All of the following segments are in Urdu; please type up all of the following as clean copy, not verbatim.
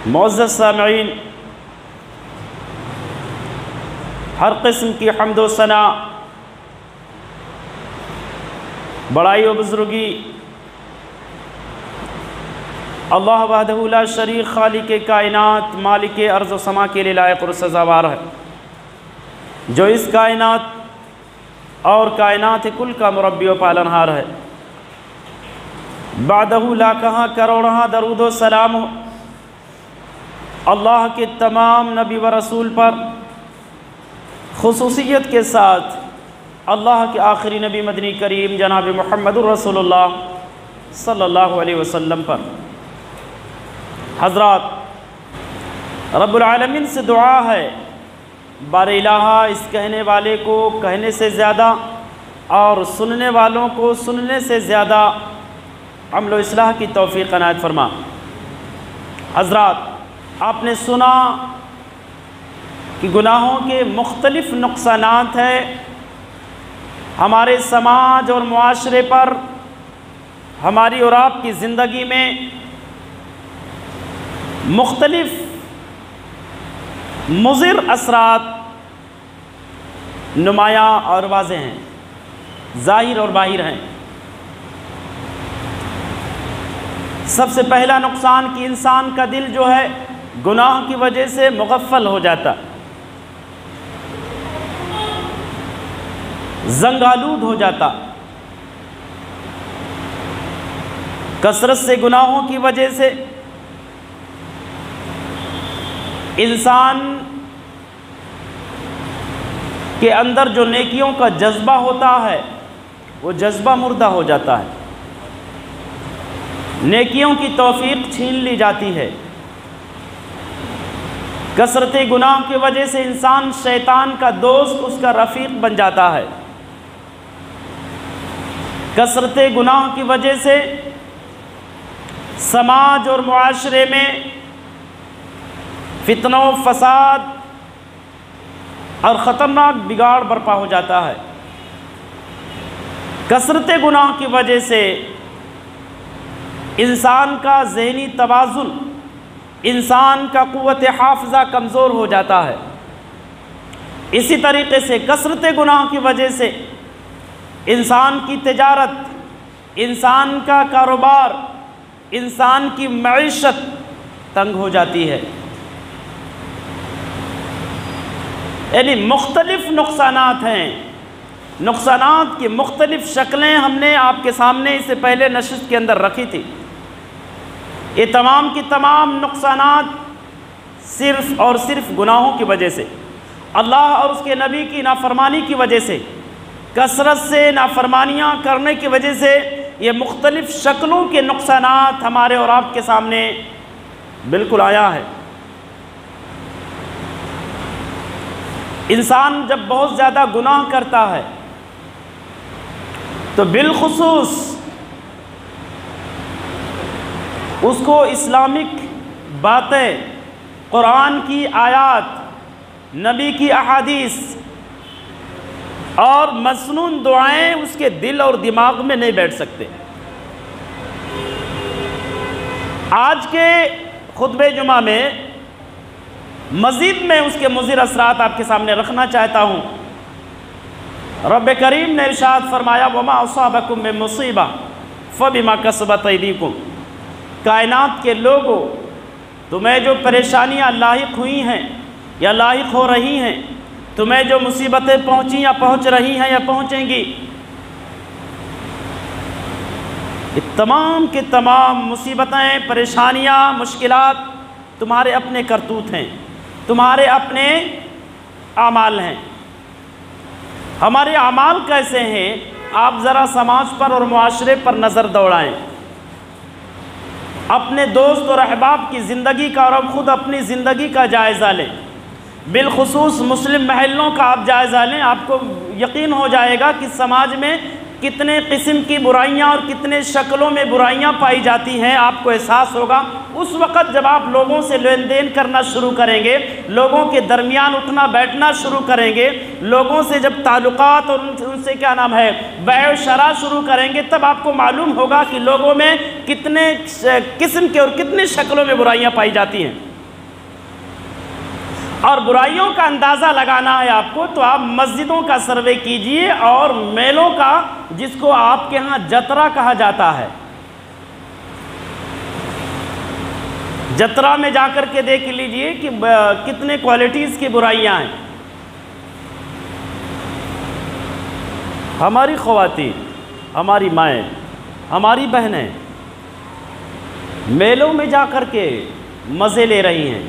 معزز سامعین، ہر قسم کی حمد و ثنا، بڑائی و بزرگی اللہ وحدہ لا شریک خالق کائنات مالک ارض و سما کے لیے لائق اور سزاوار ہے، جو اس کائنات اور کائنات کل کا مربی و پالنہار ہے۔ بعدہ لاکھاں کروڑاں درود و سلام ہو اللہ کے تمام نبی و رسول پر، خصوصیت کے ساتھ اللہ کے آخری نبی مدنی کریم جناب محمد رسول اللہ صلی اللہ علیہ وسلم پر۔ حضرات، رب العالمین سے دعا ہے بار الہ اس کہنے والے کو کہنے سے زیادہ اور سننے والوں کو سننے سے زیادہ عمل و اصلاح کی توفیق عنایت فرما۔ حضرات، آپ نے سنا کہ گناہوں کے مختلف نقصانات ہیں ہمارے سماج اور معاشرے پر، ہماری اور آپ کی زندگی میں مختلف مضر اثرات نمایاں اور واضح ہیں، ظاہر اور باہر ہیں۔ سب سے پہلا نقصان کہ انسان کا دل جو ہے گناہ کی وجہ سے مغفل ہو جاتا، زنگ آلود ہو جاتا۔ کثرت سے گناہوں کی وجہ سے انسان کے اندر جو نیکیوں کا جذبہ ہوتا ہے وہ جذبہ مردہ ہو جاتا ہے، نیکیوں کی توفیق چھین لی جاتی ہے۔ کثرت گناہ کی وجہ سے انسان شیطان کا دوست، اس کا رفیق بن جاتا ہے۔ کثرت گناہ کی وجہ سے سماج اور معاشرے میں فتنہ و فساد اور خطرناک بگاڑ برپا ہو جاتا ہے۔ کثرت گناہ کی وجہ سے انسان کا ذہنی توازن، انسان کا قوت حافظہ کمزور ہو جاتا ہے۔ اسی طریقے سے کثرت گناہ کی وجہ سے انسان کی تجارت، انسان کا کاروبار، انسان کی معیشت تنگ ہو جاتی ہے۔ یعنی مختلف نقصانات ہیں۔ نقصانات کی مختلف شکلیں ہم نے آپ کے سامنے اس سے پہلے نشست کے اندر رکھی تھی۔ یہ تمام کی تمام نقصانات صرف اور صرف گناہوں کی وجہ سے، اللہ اور اس کے نبی کی نافرمانی کی وجہ سے، کثرت سے نافرمانیاں کرنے کی وجہ سے یہ مختلف شکلوں کے نقصانات ہمارے اور آپ کے سامنے بالکل آیا ہے۔ انسان جب بہت زیادہ گناہ کرتا ہے تو بالخصوص اس کو اسلامک باتیں، قرآن کی آیات، نبی کی احادیث اور مسنون دعائیں اس کے دل اور دماغ میں نہیں بیٹھ سکتے۔ آج کے خطبہ جمعہ میں مزید میں اس کے مضر اثرات آپ کے سامنے رکھنا چاہتا ہوں۔ رب کریم نے ارشاد فرمایا وَمَا أَصَابَكُم مِّن مُّصِيبَةٍ فَبِمَا كَسَبَتْ أَيْدِيكُمْ، کائنات کے لوگوں، تمہیں جو پریشانیاں لاحق ہوئی ہیں یا لاحق ہو رہی ہیں، تمہیں جو مصیبتیں پہنچی یا پہنچ رہی ہیں یا پہنچیں گی، یہ تمام کے تمام مصیبتیں، پریشانیاں، مشکلات تمہارے اپنے کرتوت ہیں، تمہارے اپنے اعمال ہیں۔ ہمارے اعمال کیسے ہیں؟ آپ ذرا سماج پر اور معاشرے پر نظر دوڑائیں، اپنے دوست اور احباب کی زندگی کا اور اب خود اپنی زندگی کا جائزہ لیں، بالخصوص مسلم محلوں کا آپ جائزہ لیں۔ آپ کو یقین ہو جائے گا کہ سماج میں کتنے قسم کی برائیاں اور کتنے شکلوں میں برائیاں پائی جاتی ہیں، آپ کو احساس ہوگا۔ اس وقت جب آپ لوگوں سے لین دین کرنا شروع کریں گے، لوگوں کے درمیان اٹھنا بیٹھنا شروع کریں گے، لوگوں سے جب تعلقات اور ان سے کیا نام ہے بیع و شراء شروع کریں گے، تب آپ کو معلوم ہوگا کہ لوگوں میں کتنے قسم کے اور کتنی شکلوں میں برائیاں پائی جاتی ہیں۔ اور برائیوں کا اندازہ لگانا ہے آپ کو تو آپ مسجدوں کا سروے کیجئے اور میلوں کا، جس کو آپ کے ہاں جترا کہا جاتا ہے، جترا میں جا کر کے دیکھ لیجئے کہ کتنے کوالٹیز کی برائیاں ہیں۔ ہماری خواتین، ہماری مائیں، ہماری بہنیں میلوں میں جا کر کے مزے لے رہی ہیں،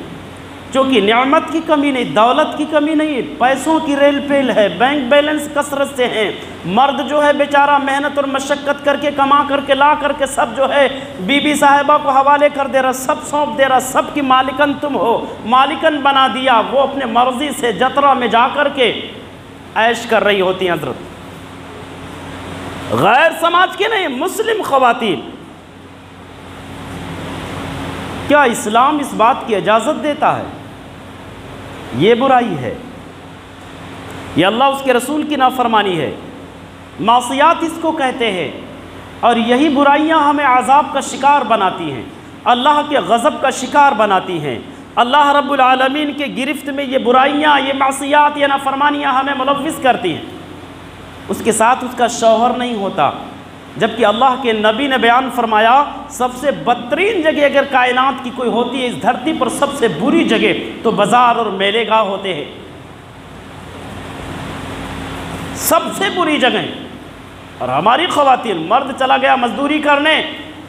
چونکہ نعمت کی کمی نہیں، دولت کی کمی نہیں، پیسوں کی ریل پیل ہے، بینک بیلنس کثرت سے ہیں۔ مرد جو ہے بیچارہ محنت اور مشقت کر کے کما کر کے لا کر کے سب جو ہے بی صاحبہ کو حوالے کر دے رہا، سب سونپ دے رہا، سب کی مالکن تم ہو، مالکن بنا دیا، وہ اپنے مرضی سے جترا میں جا کر کے عیش کر رہی ہوتی ہیں۔ حضرت غیر سماج کے نہیں، مسلم خواتین، کیا اسلام اس بات کی اجازت دیتا ہے؟ یہ برائی ہے، یہ اللہ اس کے رسول کی نافرمانی ہے، معصیات اس کو کہتے ہیں، اور یہی برائیاں ہمیں عذاب کا شکار بناتی ہیں، اللہ کے غضب کا شکار بناتی ہیں۔ اللہ رب العالمین کے گرفت میں یہ برائیاں، یہ معصیات، یہ نافرمانیاں ہمیں ملوث کرتی ہیں، اس کے ساتھ اس کا شوہر نہیں ہوتا، جبکہ اللہ کے نبی نے بیان فرمایا سب سے بدترین جگہ اگر کائنات کی کوئی ہوتی ہے اس دھرتی پر، سب سے بری جگہ تو بازار اور میلے گاہ ہوتے ہیں، سب سے بری جگہ۔ اور ہماری خواتین، مرد چلا گیا مزدوری کرنے،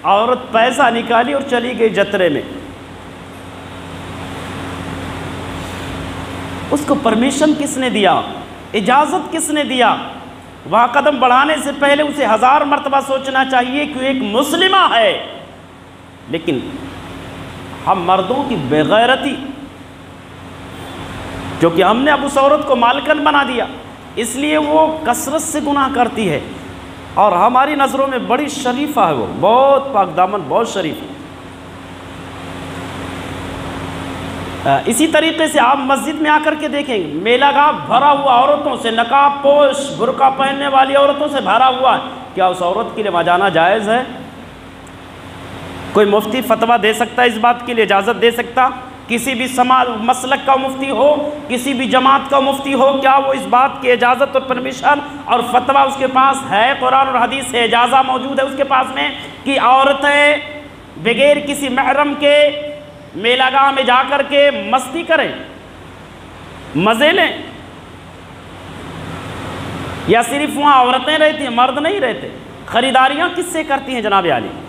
عورت پیسہ نکالی اور چلی گئی جترے میں، اس کو پرمیشن کس نے دیا؟ اجازت کس نے دیا؟ وہاں قدم بڑھانے سے پہلے اسے 1000 مرتبہ سوچنا چاہیے کہ ایک مسلمہ ہے۔ لیکن ہم مردوں کی بے غیرتی، جو کہ ہم نے اب اس عورت کو مالکن بنا دیا، اس لیے وہ کثرت سے گناہ کرتی ہے، اور ہماری نظروں میں بڑی شریفہ ہے، وہ بہت پاک دامن، بہت شریف ہے۔ اسی طریقے سے آپ مسجد میں آ کر کے دیکھیں گے میلہ گاہ بھرا ہوا عورتوں سے، نقاب پوش برقع پہننے والی عورتوں سے بھرا ہوا ہے۔ کیا اس عورت کے لیے وہاں جانا جائز ہے؟ کوئی مفتی فتویٰ دے سکتا ہے اس بات کے لیے؟ اجازت دے سکتا؟ کسی بھی مسلک کا مفتی ہو، کسی بھی جماعت کا مفتی ہو، کیا وہ اس بات کی اجازت اور پرمیشن اور فتویٰ اس کے پاس ہے؟ قرآن اور حدیث سے اجازہ موجود ہے اس کے پاس میں کہ عورتیں بغیر کسی محرم کے میلہ گاہ میں جا کر کے مستی کریں، مزے لیں؟ یا صرف وہاں عورتیں رہتی ہیں، مرد نہیں رہتے؟ خریداریاں کس سے کرتی ہیں جناب عالی؟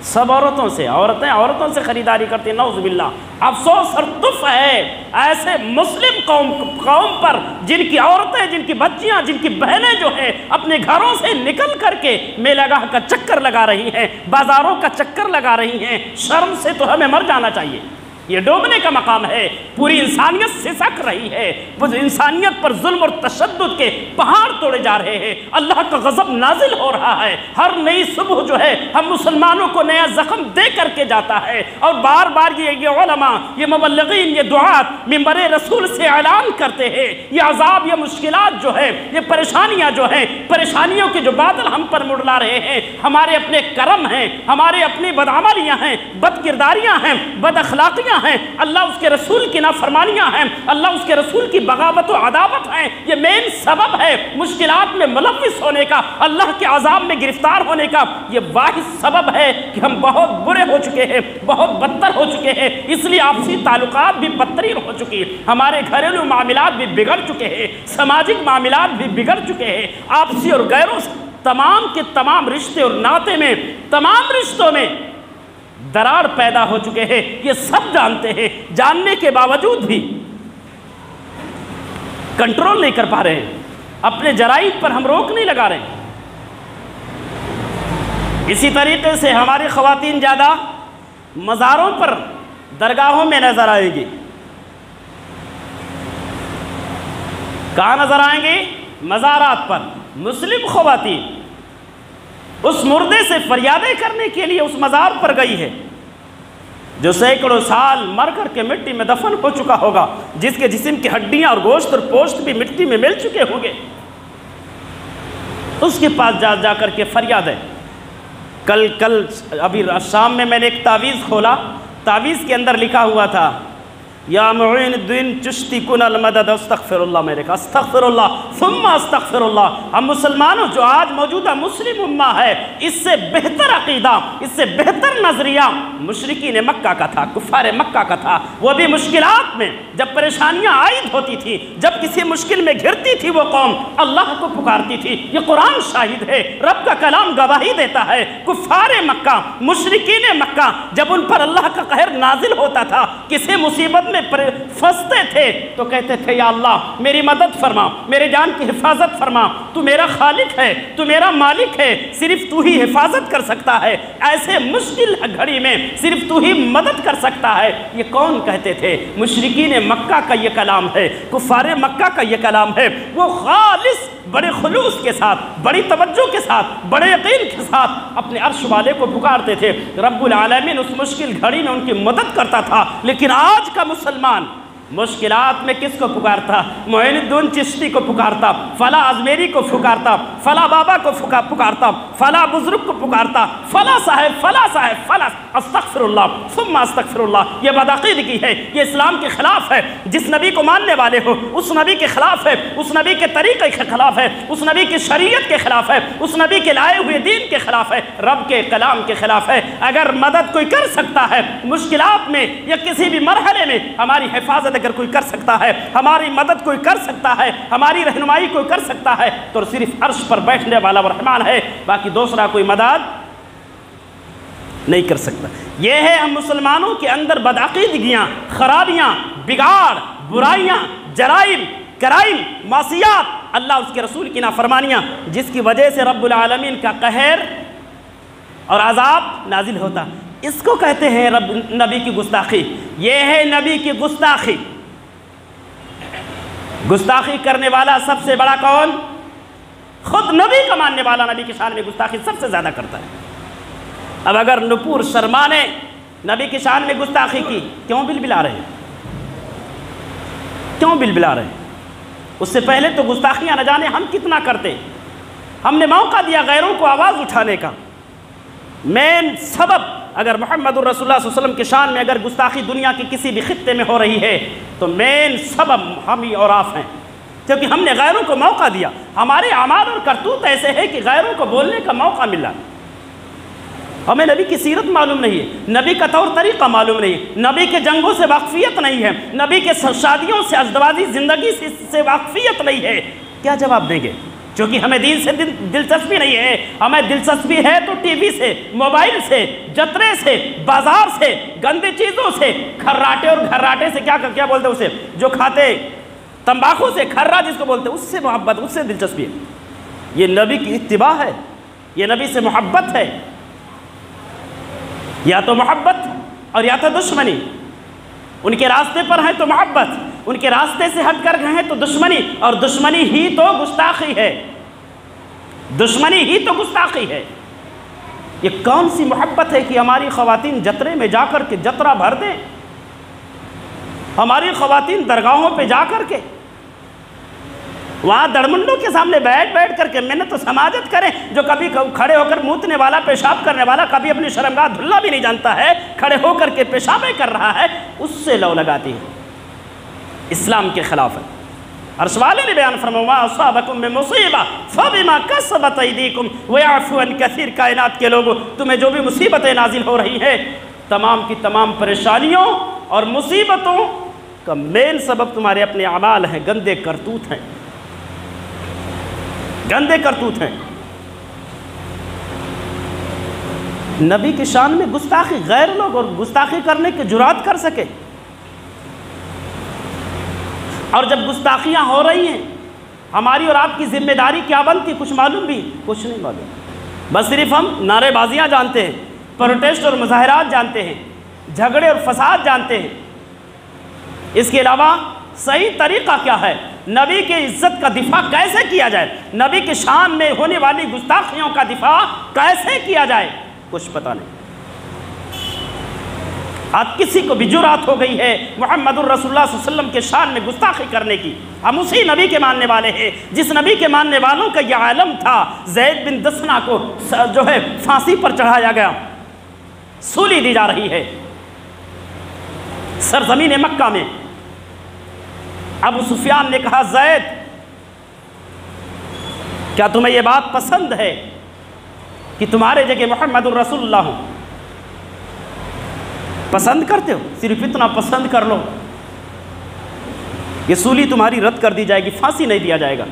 سب عورتوں سے، عورتوں سے خریداری کرتی ہیں، نعوذ باللہ۔ افسوس اور تف ہے ایسے مسلم قوم پر جن کی عورتیں، جن کی بچیاں، جن کی بہنیں جو ہیں اپنے گھروں سے نکل کر کے میلہ گاہ کا چکر لگا رہی ہیں، بازاروں کا چکر لگا رہی ہیں۔ شرم سے تو ہمیں مر جانا چاہیے، یہ ڈوبنے کا مقام ہے۔ پوری انسانیت سسک رہی ہے، انسانیت پر ظلم اور تشدد کے پہاڑ توڑے جا رہے ہیں، اللہ کا غضب نازل ہو رہا ہے۔ ہر نئی صبح جو ہے ہم مسلمانوں کو نیا زخم دے کر کے جاتا ہے، اور بار بار یہ علماء، یہ مبلغین، یہ دعات منبر رسول سے اعلان کرتے ہیں یہ عذاب، یہ مشکلات جو ہے، یہ پریشانیاں جو ہیں، پریشانیوں کے جو بادل ہم پر مڈلا رہے ہیں، ہمارے اپنے کرم ہیں، ہمارے اپنی بدعملیاں ہیں، بد کرداریاں ہیں، بد اخلاقیاں ہیں، اللہ اس کے رسول کی نافرمانیاں ہیں، اللہ اس کے رسول کی بغاوت و عداوت ہیں۔ یہ مین سبب ہے مشکلات میں ملوث ہونے کا، اللہ کے عذاب میں گرفتار ہونے کا۔ یہ واحد سبب ہے کہ ہم بہت برے ہو چکے ہیں، بہت بدتر ہو چکے ہیں، اس لیے آپسی تعلقات بھی بدترین ہو چکی ہیں، ہمارے گھریلو معاملات بھی بگڑ چکے ہیں، سماجک معاملات بھی بگڑ چکے ہیں، آپسی اور غیروں سے تمام کے تمام رشتے اور ناطے میں، تمام رشتوں میں دراڑ پیدا ہو چکے ہیں۔ یہ سب جانتے ہیں، جاننے کے باوجود بھی کنٹرول نہیں کر پا رہے ہیں، اپنے جرائم پر ہم روک نہیں لگا رہے ہیں۔ اسی طریقے سے ہماری خواتین زیادہ مزاروں پر، درگاہوں میں نظر آئیں گی۔ کہاں نظر آئیں گی؟ مزارات پر۔ مسلم خواتین اس مردے سے فریادیں کرنے کے لیے اس مزار پر گئی ہے جو سینکڑوں سال مر کر کے مٹی میں دفن ہو چکا ہوگا، جس کے جسم کی ہڈیاں اور گوشت اور پوشت بھی مٹی میں مل چکے ہوں گے، اس کے پاس جا کر کے فریاد ہے۔ کل ابھی شام میں نے ایک تعویذ کھولا، تعویذ کے اندر لکھا ہوا تھا یا معین الدین چشتی کن المدد استغفر اللہ، میرے کہا استغفر اللہ ثم استغفر اللہ۔ ہم مسلمانوں جو آج موجودہ مسلم امہ ہے، اس سے بہتر عقیدہ، اس سے بہتر نظریہ مشرکین مکہ کا تھا، کفار مکہ کا تھا۔ وہ بھی مشکلات میں جب پریشانیاں عائد ہوتی تھی، جب کسی مشکل میں گھرتی تھی، وہ قوم اللہ کو پکارتی تھی۔ یہ قرآن شاہد ہے، رب کا کلام گواہی دیتا ہے۔ کفار مکہ، مشرکین مکہ، جب ان پر اللہ کا قہر نازل ہوتا تھا، کسی مصیبت میں پھنستے تھے تو کہتے تھے یا اللہ میری مدد فرما، میرے جان کی حفاظت فرما، تو میرا خالق ہے، تو میرا مالک ہے، صرف تو ہی حفاظت کر سکتا ہے، ایسے مشکل گھڑی میں صرف تو ہی مدد کر سکتا ہے۔ یہ کون کہتے تھے؟ مشرکین مکہ کا یہ کلام ہے، کفار مکہ کا یہ کلام ہے۔ وہ خالص بڑے خلوص کے ساتھ، بڑی توجہ کے ساتھ، بڑے یقین کے ساتھ اپنے عرش والے کو پکارتے تھے۔ رب العالمین اس مشکل گھڑی میں ان کی مدد کرتا تھا۔ لیکن آج کا مسلمان مشکلات میں کس کو پکارتا؟ معین الدین چشتی کو پکارتا، فلاں ازمیری کو پکارتا، فلاں بابا کو پکارتا، فلاں بزرگ کو پکارتا، فلاں صاحب، فلاں صاحب، فلاں۔ استغفر اللہ ثم استغفر اللہ، یہ بدعقیدگی ہے، یہ اسلام کے خلاف ہے۔ جس نبی کو ماننے والے ہو اس نبی کے خلاف ہے، اس نبی کے طریقے کے خلاف ہے، اس نبی کی شریعت کے خلاف ہے، اس نبی کے لائے ہوئے دین کے خلاف ہے، رب کے کلام کے خلاف ہے۔ اگر مدد کوئی کر سکتا ہے مشکلات میں یا کسی بھی مرحلے میں، ہماری حفاظت اگر کوئی کر سکتا ہے، ہماری مدد کوئی کر سکتا ہے، ہماری رہنمائی کوئی کر سکتا ہے، تو صرف عرش پر بیٹھنے والا وہ رحمان ہے، باقی دوسرا کوئی مدد نہیں کر سکتا۔ یہ ہے ہم مسلمانوں کے اندر بدعقیدگیاں، خرابیاں، بگاڑ، برائیاں، جرائم، کرائم، معصیات، اللہ اس کے رسول کی نافرمانیاں، جس کی وجہ سے رب العالمین کا قہر اور عذاب نازل ہوتا۔ اس کو کہتے ہیں نبی کی گستاخی۔ یہ ہے نبی کی گستاخی۔ گستاخی کرنے والا سب سے بڑا کون؟ خود نبی کا ماننے والا نبی کی شان میں گستاخی سب سے زیادہ کرتا ہے۔ اب اگر نپور شرما نے نبی کی شان میں گستاخی کی، کیوں بلبلا رہے ہیں؟ کیوں بلبلا رہے ہیں؟ اس سے پہلے تو گستاخیاں نہ جانے ہم کتنا کرتے۔ ہم نے موقع دیا غیروں کو آواز اٹھانے کا۔ مین سبب، اگر محمد الرسول اللہ صلی اللہ علیہ وسلم کی شان میں اگر گستاخی دنیا کے کسی بھی خطے میں ہو رہی ہے تو مین سبب ہم ہی اور آپ ہیں، کیونکہ ہم نے غیروں کو موقع دیا۔ ہمارے اعمال اور کرتوت ایسے ہے کہ غیروں کو بولنے کا موقع ملا۔ ہمیں نبی کی سیرت معلوم نہیں ہے، نبی کا طور طریقہ معلوم نہیں ہے، نبی کے جنگوں سے واقفیت نہیں ہے، نبی کے شادیوں سے، ازدواجی زندگی سے واقفیت نہیں ہے، کیا جواب دیں گے؟ چونکہ ہمیں دین سے دلچسپی نہیں ہے۔ ہمیں دلچسپی ہے تو ٹی وی سے، موبائل سے، جترے سے، بازار سے، گندی چیزوں سے، کھراٹے، اور گھراٹے سے کیا بولتے اسے جو کھاتے، تمباکو سے، کھرا جس کو بولتے، اس سے محبت، اس سے دلچسپی ہے۔ یہ نبی کی اتباع ہے، یہ نبی سے محبت ہے۔ یا تو محبت اور یا تو دشمنی۔ ان کے راستے پر ہیں تو محبت، ان کے راستے سے ہٹ کر گئے ہیں تو دشمنی، اور دشمنی ہی تو گستاخی ہے، دشمنی ہی تو گستاخی ہے۔ یہ کون سی محبت ہے کہ ہماری خواتین جترے میں جا کر کے جترا بھر دیں، ہماری خواتین درگاہوں پہ جا کر کے وہاں دڑمنڈوں کے سامنے بیٹھ کر کے محنت و سماجت کریں، جو کبھی کھڑے ہو کر موتنے والا، پیشاب کرنے والا، کبھی اپنی شرمگاہ دھلا بھی نہیں جانتا ہے، کھڑے ہو کر کے پیشابیں کر رہا ہے، اس سے لو لگاتی ہے، اسلام کے خلاف ہے۔ عرش والے نے بیان فرمایا وَمَا أَصَابَكُم مِّن مُّصِیبَةٍ فَبِمَا كَسَبَتْ أَيْدِيكُمْ وَيَعْفُو عَن كَثِيرٍ۔ کائنات کے لوگوں، تمہیں جو بھی مصیبتیں نازل ہو رہی ہیں، تمام کی تمام پریشانیوں اور مصیبتوں کا مین سبب تمہارے اپنے اعمال ہیں، گندے کرتوت ہیں، گندے کرتوت ہیں۔ نبی کی شان میں گستاخی، غیر لوگ اور گستاخی کرنے کی جرات کر سکے، اور جب گستاخیاں ہو رہی ہیں ہماری اور آپ کی ذمہ داری کیا بنتی؟ کچھ معلوم بھی؟ کچھ نہیں معلوم، بس صرف ہم نعرے بازیاں جانتے ہیں، پروٹیسٹ اور مظاہرات جانتے ہیں، جھگڑے اور فساد جانتے ہیں۔ اس کے علاوہ صحیح طریقہ کیا ہے؟ نبی کی عزت کا دفاع کیسے کیا جائے؟ نبی کی شان میں ہونے والی گستاخیوں کا دفاع کیسے کیا جائے؟ کچھ پتہ نہیں۔ آج کسی کو بھی جرات ہو گئی ہے محمد الرسول اللہ صلی اللہ علیہ وسلم کے شان میں گستاخی کرنے کی۔ ہم اسی نبی کے ماننے والے ہیں جس نبی کے ماننے والوں کا یہ عالم تھا۔ زید بن دسنہ کو جو ہے پھانسی پر چڑھایا گیا، سولی دی جا رہی ہے سرزمین مکہ میں۔ ابو سفیان نے کہا زید کیا تمہیں یہ بات پسند ہے کہ تمہارے جگہ محمد الرسول اللہ ہوں؟ پسند کرتے ہو؟ صرف اتنا پسند کر لو، یہ سولی تمہاری رد کر دی جائے گی، پھانسی نہیں دیا جائے گا۔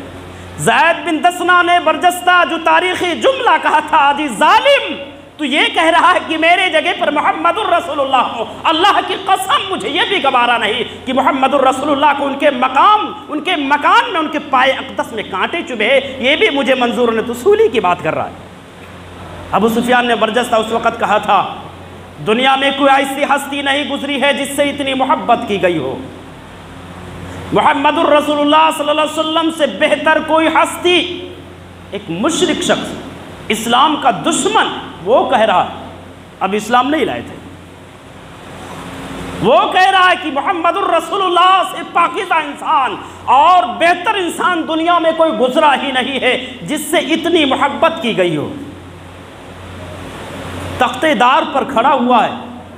زید بن دسنا نے برجستہ جو تاریخی جملہ کہا تھا، آجی ظالم تو یہ کہہ رہا ہے کہ میرے جگہ پر محمد الرسول اللہ ہو، اللہ کی قسم مجھے یہ بھی گوارا نہیں کہ محمد الرسول اللہ کو ان کے مکان میں ان کے پائے اقدس میں کانٹے چبھے، یہ بھی مجھے منظور نہیں۔ تو سولی کی بات کر رہا ہے۔ ابو سفیان نے برجستہ اس وقت کہا تھا دنیا میں کوئی ایسی ہستی نہیں گزری ہے جس سے اتنی محبت کی گئی ہو، محمد الرسول اللہ صلی اللہ علیہ وسلم سے بہتر کوئی ہستی۔ ایک مشرک شخص، اسلام کا دشمن، وہ کہہ رہا اب اسلام نہیں لائے تھے، وہ کہہ رہا ہے کہ محمد الرسول اللہ سے پاکیزہ انسان اور بہتر انسان دنیا میں کوئی گزرا ہی نہیں ہے جس سے اتنی محبت کی گئی ہو۔ تختے دار پر کھڑا ہوا ہے،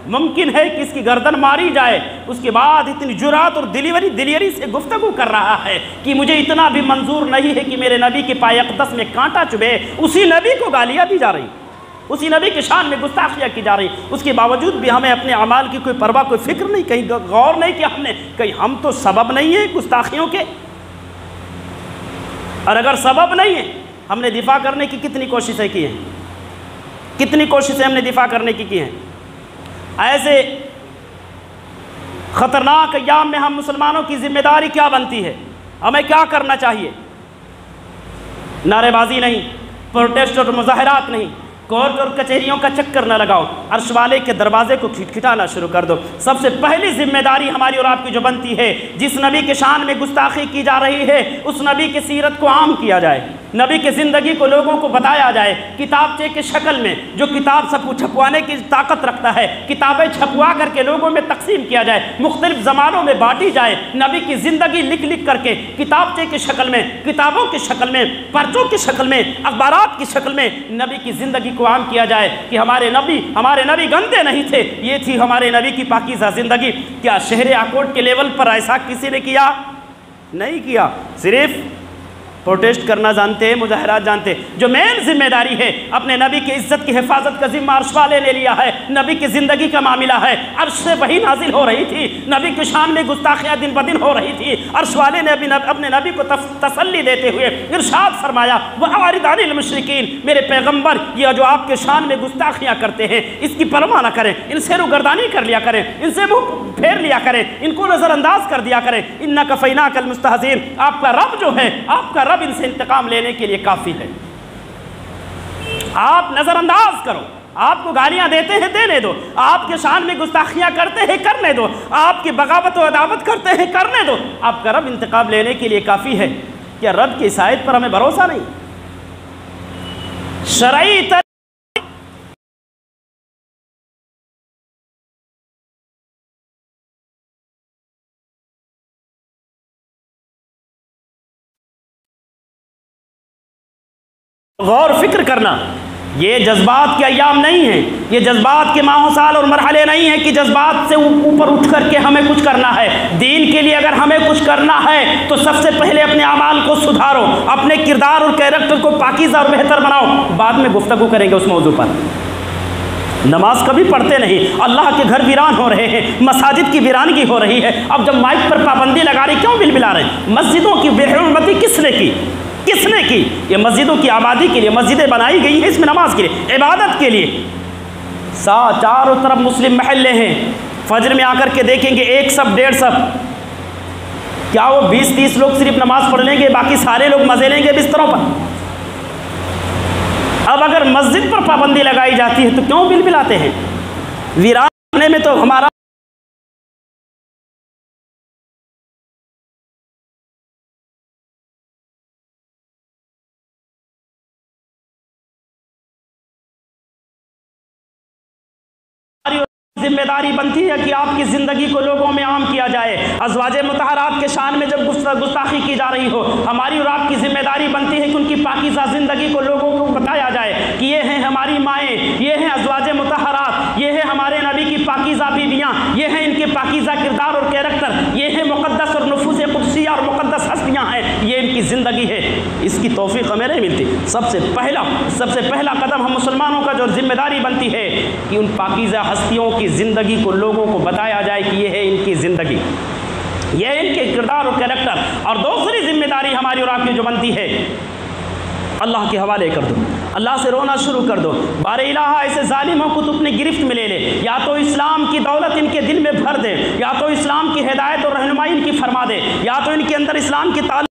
ممکن ہے کہ اس کی گردن ماری جائے، اس کے بعد اتنی جرات اور دلیری سے گفتگو کر رہا ہے کہ مجھے اتنا بھی منظور نہیں ہے کہ میرے نبی کے پائے اقدس میں کانٹا چبھے۔ اسی نبی کو گالیاں دی جا رہی، اسی نبی کی شان میں گستاخیاں کی جا رہی، اس کے باوجود بھی ہمیں اپنے اعمال کی کوئی پرواہ، کوئی فکر نہیں، کہیں غور نہیں کہ ہم نے کہیں ہم تو سبب نہیں ہیں گستاخیوں کے، اور اگر سبب نہیں ہے ہم نے دفاع کرنے کی کتنی کوششیں کی ہیں، کتنی کوششیں ہم نے دفاع کرنے کی ہیں۔ ایسے خطرناک ایام میں ہم مسلمانوں کی ذمہ داری کیا بنتی ہے؟ ہمیں کیا کرنا چاہیے؟ نعرے بازی نہیں، پروٹیسٹ اور مظاہرات نہیں، کورٹ اور کچہریوں کا چکر نہ لگاؤ، عرش والے کے دروازے کو کھٹکھٹانا شروع کر دو۔ سب سے پہلی ذمہ داری ہماری اور آپ کی جو بنتی ہے، جس نبی کے شان میں گستاخی کی جا رہی ہے اس نبی کی سیرت کو عام کیا جائے، نبی کی زندگی کو لوگوں کو بتایا جائے، کتابچے کے شکل میں جو کتاب سب چھپوانے کی طاقت رکھتا ہے، کتابیں چھپوا کر کے لوگوں میں تقسیم کیا جائے، مختلف زمانوں میں بانٹی جائے، نبی کی زندگی لکھ لکھ کر کے کتابچے کی شکل میں، کتابوں کی شکل میں، پرچوں کی شکل میں، اخبارات کی شکل میں نبی کی زندگی کو عام کیا جائے کہ ہمارے نبی گندے نہیں تھے، یہ تھی ہمارے نبی کی پاکیزہ زندگی۔ کیا شہر آکوٹ کے لیول پر ایسا کسی نے کیا؟ نہیں کیا، صرف پروٹیسٹ کرنا جانتے ہیں، مظاہرات جانتے ہیں۔ جو مین ذمہ داری ہے اپنے نبی کی عزت کی حفاظت کا ذمہ عرش والے نے لیا ہے، نبی کی زندگی کا معاملہ ہے، عرش سے وحی نازل ہو رہی تھی، نبی کی شان میں گستاخیاں دن بدن ہو رہی تھی، عرش والے نے اپنے نبی کو تسلی دیتے ہوئے ارشاد فرمایا وَأَعْرِضْ عَنِ الْمُشْرِكِينَ، میرے پیغمبر یہ جو آپ کے شان میں گستاخیاں کرتے ہیں اس کی پرواہ نہ کریں، ان سے روگردانی کر لیا کریں، ان سے منہ پھیر لیا کریں، ان کو نظر انداز کر دیا کریں، اِنَّا كَفَيْنَاكَ الْمُسْتَهْزِئِينَ، آپ کا رب جو ہے، آپ کا رب ان سے انتقام لینے کے لیے کافی ہے۔ آپ نظر انداز کرو، آپ کو گالیاں دیتے ہیں دینے دو، آپ کے شان میں گستاخیاں کرتے ہیں کرنے دو، آپ کی بغاوت و عداوت کرتے ہیں کرنے دو، آپ کا رب انتقام لینے کے لیے کافی ہے۔ کیا رب کی عصایت پر ہمیں بھروسہ نہیں؟ شرعی غور فکر کرنا، یہ جذبات کے ایام نہیں ہیں، یہ جذبات کے ماہ و سال اور مرحلے نہیں ہیں کہ جذبات سے اوپر اٹھ کر کے ہمیں کچھ کرنا ہے۔ دین کے لیے اگر ہمیں کچھ کرنا ہے تو سب سے پہلے اپنے اعمال کو سدھارو، اپنے کردار اور کیریکٹر کو پاکیزہ اور بہتر بناؤ، بعد میں گفتگو کریں گے اس موضوع پر۔ نماز کبھی پڑھتے نہیں، اللہ کے گھر ویران ہو رہے ہیں، مساجد کی ویرانگی ہو رہی ہے، اب جب مائک پر پابندی لگا رہی کیوں بل بلا رہے ہیں؟ مسجدوں کی بے حرمتی کس نے کی؟ کس نے کی؟ یہ مسجدوں کی آبادی کے لیے مسجدیں بنائی گئی ہیں، اس میں نماز کے لیے، عبادت کے لیے۔ چاروں طرف مسلم محلے ہیں، فجر میں آ کر کے دیکھیں گے ایک سب 150، کیا وہ 20-30 لوگ صرف نماز پڑھ لیں گے، باقی سارے لوگ مزے لیں گے بستروں پر؟ اب اگر مسجد پر پابندی لگائی جاتی ہے تو کیوں بل بلاتے ہیں؟ ویران ہونے میں تو ہمارا ذمہ داری بنتی ہے کہ آپ کی زندگی کو لوگوں میں عام کیا جائے۔ ازواج مطہرات کے شان میں جب گستاخی کی جا رہی ہو، ہماری اور آپ کی ذمہ داری بنتی ہے کہ ان کی پاکیزہ زندگی کو لوگوں کو بتایا جائے کہ یہ ہیں ہماری مائیں، یہ ہیں ازواج مطہرات، یہ ہیں ہمارے نبی کی پاکیزہ بیویاں، یہ ہیں ان کے پاکیزہ کردار اور کیریکٹر، یہ ہیں مقدس اور نفوس قدسیہ کی زندگی ہے، اس کی توفیق ہمیں نہیں ملتی۔ سب سے پہلا قدم ہم مسلمانوں کا جو ذمہ داری بنتی ہے کہ ان پاکیزہ ہستیوں کی زندگی کو لوگوں کو بتایا جائے کہ یہ ہے ان کی زندگی، یہ ان کے کردار اور کریکٹر۔ اور دوسری ذمہ داری ہماری اور آپ کی جو بنتی ہے، اللہ کے حوالے کر دو، اللہ سے رونا شروع کر دو، بار الہ ایسے ظالموں کو تو اپنی گرفت میں لے لے، یا تو اسلام کی دولت ان کے دل میں بھر دے، یا تو اسلام کی ہدایت اور رہنمائی ان کی فرما دے، یا تو ان کے اندر اسلام کی تعلیم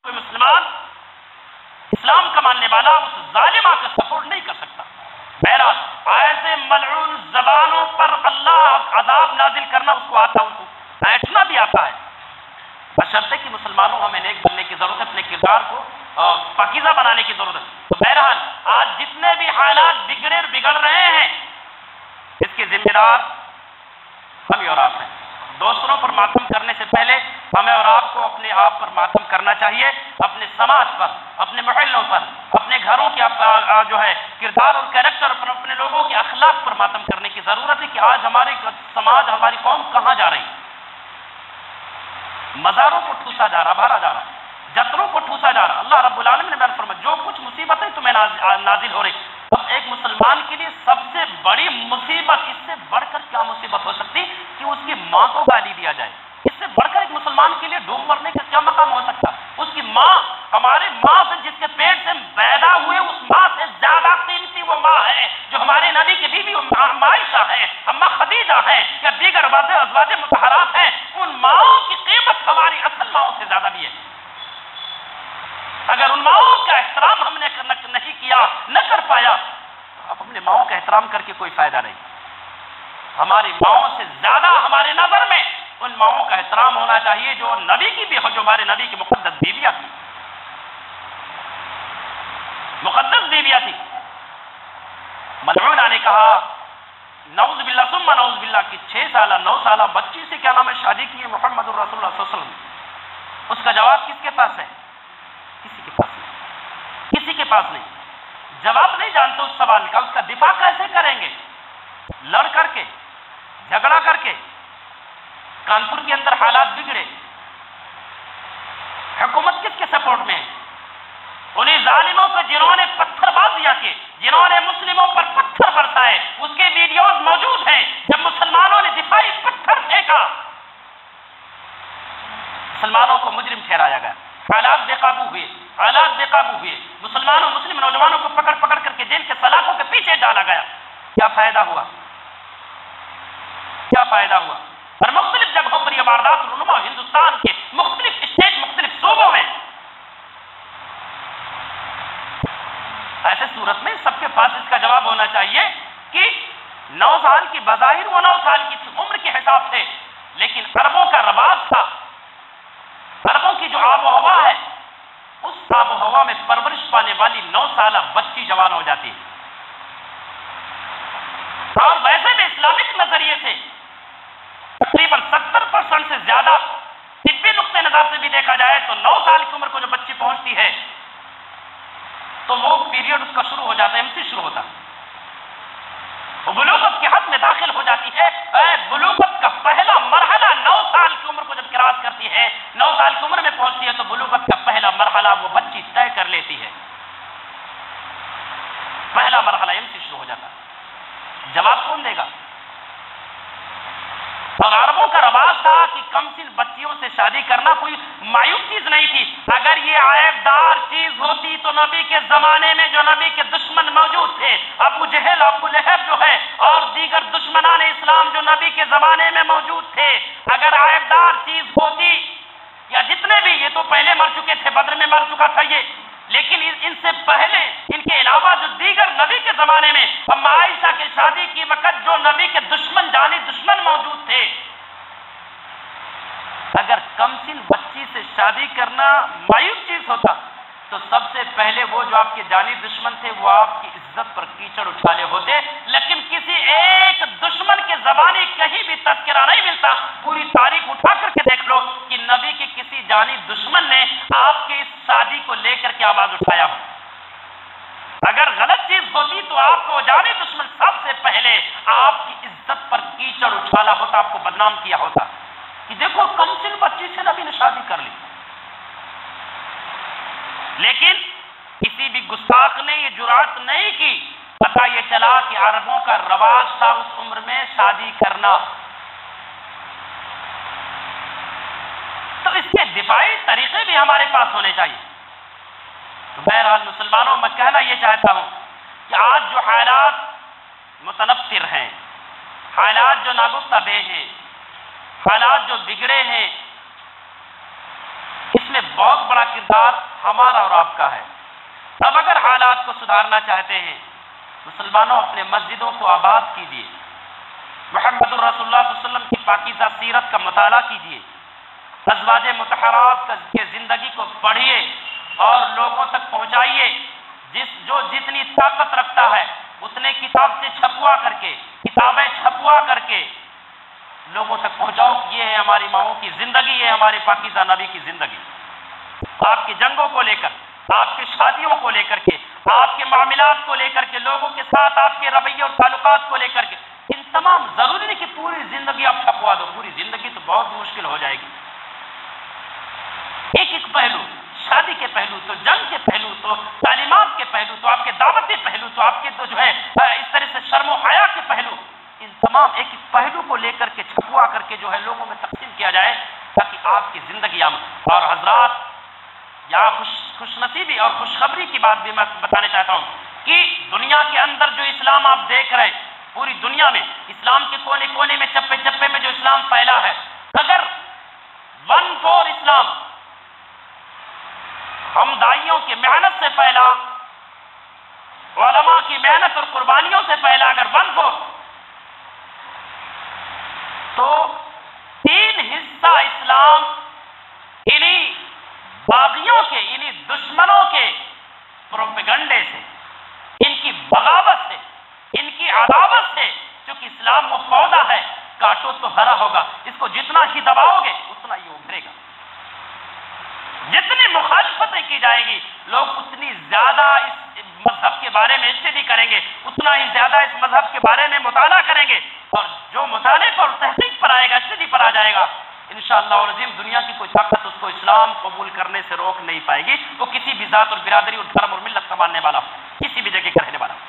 کوئی مسلمان اسلام کا ماننے والا اس ظالمہ کا سپورٹ نہیں کر سکتا۔ بہرحال ایسے ملعون زبانوں پر اللہ عذاب نازل کرنا اس کو آتا، ان کو بیٹھنا بھی آتا ہے، بشرطے کہ مسلمانوں ہمیں نیک بننے کی ضرورت ہے، اپنے کردار کو پاکیزہ بنانے کی ضرورت ہے۔ تو بہرحال آج جتنے بھی حالات بگڑ رہے ہیں، اس کے ذمہ دار ہم اور آپ ہیں۔ دوسروں پر ماتم کرنے سے پہلے ہمیں اور آپ کو اپنے آپ پر ماتم کرنا چاہیے، اپنے سماج پر، اپنے محلوں پر، اپنے گھروں کے جو ہے کردار اور کریکٹر پر، اپنے لوگوں کے اخلاق پر ماتم کرنے کی ضرورت ہے کہ آج ہماری سماج، ہماری قوم کہاں جا رہی؟ مزاروں کو ٹھوسا جا رہا، بھرا جا رہا، جتروں کو ٹھوسا جا رہا۔ اللہ رب العالمین نے بیان فرمایا جو کچھ مصیبتیں تمہیں نازل ہو رہی، اب ایک مسلمان کے لیے سب سے بڑی مصیبت، اس سے بڑھ کر کیا مصیبت ہو سکتی کہ اس کی ماں کو گالی دیا جائے؟ اس سے بڑھ کر ایک مسلمان کے لیے ڈوب مرنے کا کیا مقام ہو سکتا؟ اس کی ماں، ہمارے ماں سے، جس کے پیٹ سے پیدا ہوئے، اس ماں سے زیادہ قیمتی وہ ماں ہے جو ہمارے نبی کی بیوی عائشہ ہے، اماں خدیجہ ہیں، یا دیگر ازواج مطہرات ہیں۔ ان ماؤں کی قیمت ہماری اصل ماؤں سے زیادہ بھی ہے۔ اگر ان ماؤں کا احترام ہم نے نہیں کیا، نہ کر پایا، تو اب اپنے ماؤں کا احترام کر کے کوئی فائدہ نہیں۔ ہماری ماؤں سے زیادہ ہمارے نظر میں ان ماؤں کا احترام ہونا چاہیے جو نبی کی بھی ہو، جو ہمارے نبی کی مقدس بیویاں تھی، مقدس بیویاں تھی۔ ملعونہ نے کہا نعوذ باللہ ثم نعوذ باللہ کی 6 سالہ 9 سالہ بچی سے کیا نام ہے شادی کی ہے محمد الرسول اللہ صلی اللہ علیہ وسلم۔ اس کا جواب کس کے پاس ہے؟ کسی کے پاس نہیں، کسی کے پاس نہیں۔ جواب نہیں جانتے اس سوال کا، اس کا دفاع کیسے کریں گے؟ لڑ کر کے، جھگڑا کر کے۔ کانپور کے اندر حالات بگڑے، حکومت کس کے سپورٹ میں ہے؟ انہیں ظالموں کو جنہوں نے پتھر بازیاں کی، جنہوں نے مسلموں پر پتھر برسائے، اس کے ویڈیوز موجود ہیں۔ جب مسلمانوں نے دفاعی پتھر پھینکا، مسلمانوں کو مجرم ٹھہرایا گیا، حالات بے قابو ہوئے، حالات بے قابو ہوئے، مسلمانوں مسلم نوجوانوں کو پکڑ پکڑ کر کے جیل کے سلاخوں کے پیچھے ڈالا گیا۔ کیا فائدہ ہوا؟ کیا فائدہ ہوا؟ اور مختلف جگہوں پر یہ واردات رونما ہندوستان کے مختلف اسٹیٹ، مختلف صوبوں میں۔ ایسے صورت میں سب کے پاس اس کا جواب ہونا چاہیے کہ 9 سال کی بظاہر وہ 9 سال کی تھی عمر کے حساب سے، لیکن عربوں کا رواج تھا، عربوں کی جو آب و ہوا ہے، اس آب و ہوا میں پرورش پانے والی 9 سالہ بچی جوان ہو جاتی ہے۔ اور ویسے بھی اسلامک نظریے سے تقریباً 70% سے زیادہ طبی نقطۂ نظر سے بھی دیکھا جائے تو 9 سال کی عمر کو جب بچی پہنچتی ہے تو وہ پیریڈ اس کا شروع ہو جاتا ہے، MC شروع ہوتا ہے، وہ بلوغت کے حد میں داخل ہو جاتی ہے۔ بلوغت کا پہلا مرحلہ 9 سال کی عمر کو جب کراس کرتی ہے، 9 سال کی عمر میں پہنچتی ہے تو بلوغت کا پہلا مرحلہ وہ بچی طے کر لیتی ہے۔ جواب کون دے گا؟ اور عربوں کا رواج تھا کہ کم سن بچیوں سے شادی کرنا کوئی معیوب چیز نہیں تھی. اگر یہ عیب دار چیز ہوتی تو نبی کے زمانے میں جو نبی کے دشمن موجود تھے، ابو جہل، ابو لہب جو ہے، اور دیگر دشمنان اسلام جو نبی کے زمانے میں موجود تھے، اگر عیب دار چیز ہوتی، یا جتنے بھی، یہ تو پہلے مر چکے تھے، بدر میں مر چکا تھا یہ، لیکن ان سے پہلے، ان کے علاوہ جو دیگر نبی کے زمانے میں اما عائشہ کی شادی کی وقت جو نبی کے دشمن، جانی دشمن موجود تھے، اگر کم سن بچی سے شادی کرنا معیوب چیز ہوتا تو سب سے پہلے وہ جو آپ کے جانی دشمن تھے وہ آپ کی عزت پر کیچڑ اٹھالے ہوتے. لیکن کسی ایک دشمن کے زبانی کہیں بھی تذکرہ نہیں ملتا. پوری تاریخ اٹھا کر کے دیکھ لو کہ نبی کے کسی جانی دشمن نے آپ کی اس شادی کو لے کر کے آواز اٹھایا ہو. اگر غلط چیز ہوتی تو آپ کو جانی دشمن سب سے پہلے آپ کی عزت پر کیچڑ اچھالا ہوتا، آپ کو بدنام کیا ہوتا کہ دیکھو کم سن بچی سے نبی نے شادی کر لی. لیکن کسی بھی گستاخ نے یہ جرات نہیں کی. پتہ یہ چلا کہ عربوں کا رواج تھا اس عمر میں شادی کرنا. تو اس کے دفاعی طریقے بھی ہمارے پاس ہونے چاہیے. تو بہرحال مسلمانوں، میں کہنا یہ چاہتا ہوں کہ آج جو حالات متنفر ہیں، حالات جو ناگفتہ بے ہیں، حالات جو بگڑے ہیں، اس میں بہت بڑا کردار ہمارا اور آپ کا ہے. اب اگر حالات کو سدھارنا چاہتے ہیں، مسلمانوں اپنے مسجدوں کو آباد کیجیے، محمد الرسول اللہ صلی اللہ علیہ وسلم کی پاکیزہ سیرت کا مطالعہ کیجیے، ازواج مطہرات کی زندگی کو پڑھیے اور لوگوں تک پہنچائیے. جو جتنی طاقت رکھتا ہے اتنے کتاب سے چھپوا کر کے، کتابیں چھپوا کر کے لوگوں تک پہنچاؤ. یہ ہے ہماری ماؤں کی زندگی، یہ ہے ہمارے پاکیزہ نبی کی زندگی. آپ کی جنگوں کو لے کر، آپ کی شادیوں کو لے کر کے، آپ کے معاملات کو لے کر کے، لوگوں کے ساتھ آپ کے رویے اور تعلقات کو لے کر کے، ان تمام، ضروری نہیں کہ پوری زندگی آپ چھپوا دو، پوری زندگی تو بہت مشکل ہو جائے گی. ایک ایک پہلو، شادی کے پہلو، تو جنگ کے پہلو، تو تعلیمات کے پہلو، تو آپ کے دعوتی پہلو، تو آپ کے تو جو ہے اس طرح سے شرم و حیا کے پہلو، ان تمام ایک ایک پہلو کو لے کر کے چھپوا کر کے جو ہے لوگوں میں تقسیم کیا جائے تاکہ آپ کی زندگی اور حضرات، یہاں خوش نصیبی اور خوشخبری کی بات بھی میں بتانا چاہتا ہوں کہ دنیا کے اندر جو اسلام آپ دیکھ رہے ہیں، پوری دنیا میں اسلام کے کونے کونے میں، چپے چپے میں جو اسلام پھیلا ہے، اگر 1/4 اسلام ہم دائیوں کی محنت سے پھیلا، علماء کی محنت اور قربانیوں سے پھیلا، اگر 1/4، تو 3 حصہ اسلام انہی باغیوں کے، انہی دشمنوں کے پروپیگنڈے سے، ان کی بغاوت سے، ان کی عداوت سے، چونکہ اسلام وہ پودا ہے، کاٹو تو ہرا ہوگا، اس کو جتنا ہی دباؤ گے اتنا ہی ابھرے گا. جتنی مخالفتیں کی جائے گی، لوگ اتنی زیادہ اس مذہب کے بارے میں اسٹڈی کریں گے، اتنا ہی زیادہ اس مذہب کے بارے میں مطالعہ کریں گے، اور جو مطالعے پر، تحقیق پر آئے گا، اسٹڈی پر آ جائے گا، انشاءاللہ العظیم دنیا کی کوئی طاقت اس کو اسلام قبول کرنے سے روک نہیں پائے گی. وہ کسی بھی ذات اور برادری اور دھرم اور ملت کا ماننے والا ہو، کسی بھی جگہ کا رہنے والا ہو.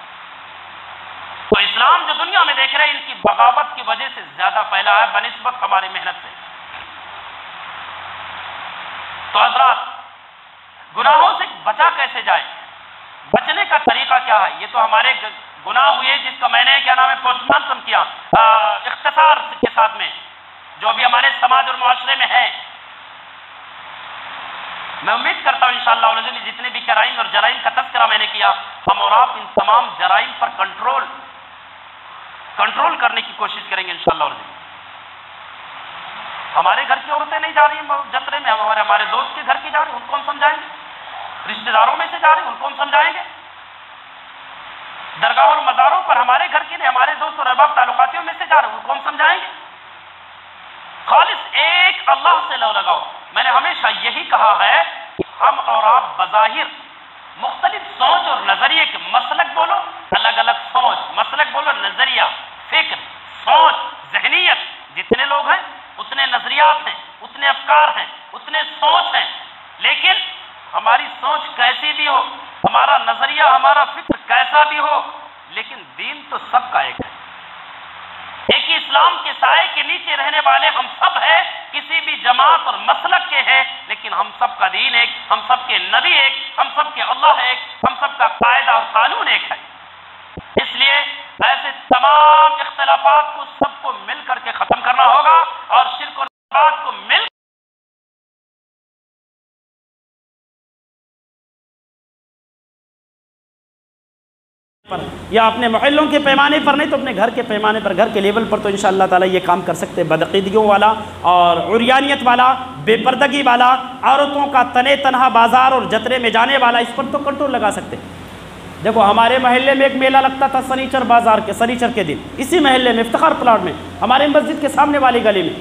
تو اسلام جو دنیا میں دیکھ رہے ہیں، ان کی بغاوت کی وجہ سے زیادہ پھیلا ہے بنسبت ہماری محنت سے. تو حضرات، گناہوں سے بچا کیسے جائے؟ بچنے کا طریقہ کیا ہے؟ یہ تو ہمارے گناہ ہوئے جس کا میں نے کیا نام ہے پوسٹ مارٹم کیا اختصار کے ساتھ میں، جو بھی ہمارے سماج اور معاشرے میں ہے. میں امید کرتا ہوں انشاءاللہ العزیز جتنے بھی جرائم اور جرائم کا تذکرہ میں نے کیا، ہم اور آپ ان تمام جرائم پر کنٹرول کرنے کی کوشش کریں گے انشاءاللہ العزیز. ہمارے گھر کی عورتیں نہیں جا رہی ہیں جترے میں، ہمارے دوست کے گھر کی جا رہی ہیں، ان کو ہم سمجھائیں گے. رشتہ داروں میں سے جا رہے ہیں، ان کو ہم سمجھائیں گے. درگاہ اور مزاروں پر ہمارے گھر کے نہیں، ہمارے دوست اور احباب تعلقاتیوں میں سے جا رہے ہیں، ان کو ہم سمجھائیں گے. خالص ایک اللہ سے لو لگاؤ. میں نے ہمیشہ یہی کہا ہے کہ ہم اور آپ بظاہر مختلف سوچ اور نظریے کے مسلک بولو، الگ الگ سوچ، مسلک بولو، نظریہ، فکر، سوچ، ذہنیت، جتنے لوگ ہیں اتنے نظریات ہیں، اتنے افکار ہیں، اتنے سوچ ہیں. لیکن ہماری سوچ کیسی بھی ہو، ہمارا نظریہ، ہمارا فکر کیسا بھی ہو، لیکن دین تو سب کا ایک ہے. اسلام کے سائے کے نیچے رہنے والے ہم سب ہیں، کسی بھی جماعت اور مسلک کے ہیں، لیکن ہم سب کا دین ایک، ہم سب کے نبی ایک، ہم سب کے اللہ ایک، ہم سب کا قاعدہ اور قانون ایک ہے۔ اس لیے ایسے تمام اختلافات کو سب کو مل کر کے ختم کرنا ہوگا، اور شرک و بدعت کو مل پر یا اپنے محلوں کے پیمانے پر نہیں تو اپنے گھر کے پیمانے پر، گھر کے لیول پر تو انشاءاللہ تعالیٰ یہ کام کر سکتے ہیں۔ بدعقیدگیوں والا اور عریانیت والا، بے پردگی والا، عورتوں کا تنے تنہا بازار اور جترے میں جانے والا، اس پر تو کنٹرول لگا سکتے ہیں۔ دیکھو ہمارے محلے میں ایک میلہ لگتا تھا سنیچر بازار کے، سنیچر کے دن، اسی محلے میں افتخار پلاٹ میں، ہمارے مسجد کے سامنے والی گلی میں،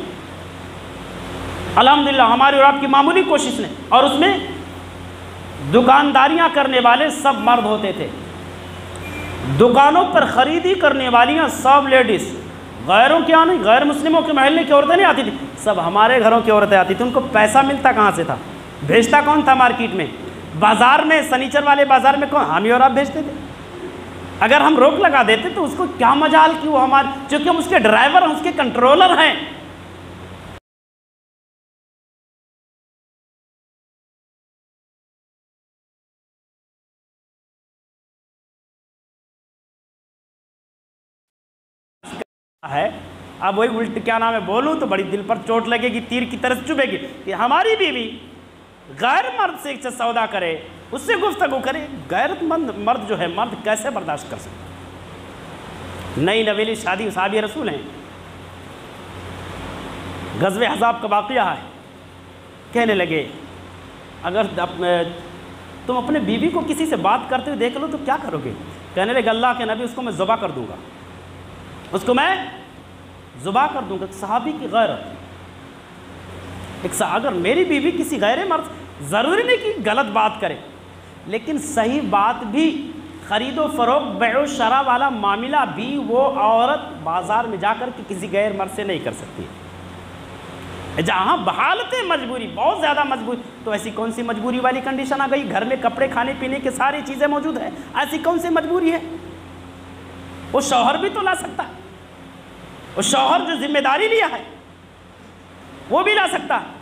الحمدللہ ہماری اور آپ کی معمولی کوشش نے، اور اس میں دکانداریاں کرنے والے سب مرد ہوتے تھے، دکانوں پر خریدی کرنے والیاں سب لیڈیز، غیروں کیا نہیں، غیر مسلموں کے محلے کی عورتیں نہیں آتی تھی، سب ہمارے گھروں کی عورتیں آتی تھیں۔ ان کو پیسہ ملتا کہاں سے تھا؟ بھیجتا کون تھا مارکیٹ میں؟ بازار میں، سنیچر والے بازار میں کون؟ ہم ہی اور آپ بھیجتے تھے۔ اگر ہم روک لگا دیتے تو اس کو کیا مجال کہ وہ ہمارے، چونکہ ہم اس کے ڈرائیور ہیں، اس کے کنٹرولر ہیں۔ ہے اب وہی الٹ کیا نام ہے بولوں تو بڑی دل پر چوٹ لگے گی، تیر کی طرح چبھے گی کہ ہماری بیوی غیر مرد سے ایک سودا کرے، اس سے گفتگو کرے۔ غیرت مند مرد جو ہے، مرد کیسے برداشت کر سکتے؟ نئی نویلی شادی صحابی رسول ہیں، غزوہ احزاب کا واقعہ ہے، کہنے لگے اگر تم اپنے بیوی کو کسی سے بات کرتے ہوئے دیکھ لو تو کیا کرو گے؟ کہنے لگے اللہ کے نبی اس کو میں ذبح کر دوں گا، اس کو میں ذبح کر دوں گا۔ صحابی کی غیرت، اگر میری بیوی کسی غیر مرد، ضروری نہیں کہ غلط بات کرے، لیکن صحیح بات بھی، خرید و فروخت، بیع و شراء والا معاملہ بھی وہ عورت بازار میں جا کر کے کسی غیر مرد سے نہیں کر سکتی۔ جہاں بحالت مجبوری، بہت زیادہ مجبوری، تو ایسی کون سی مجبوری والی کنڈیشن آ گئی؟ گھر میں کپڑے، کھانے پینے کی ساری چیزیں موجود ہیں، ایسی کون سی مجبوری ہے؟ وہ شوہر بھی تو لا سکتا ہے، وہ شوہر جو ذمہ داری لیا ہے وہ بھی لا سکتا ہے۔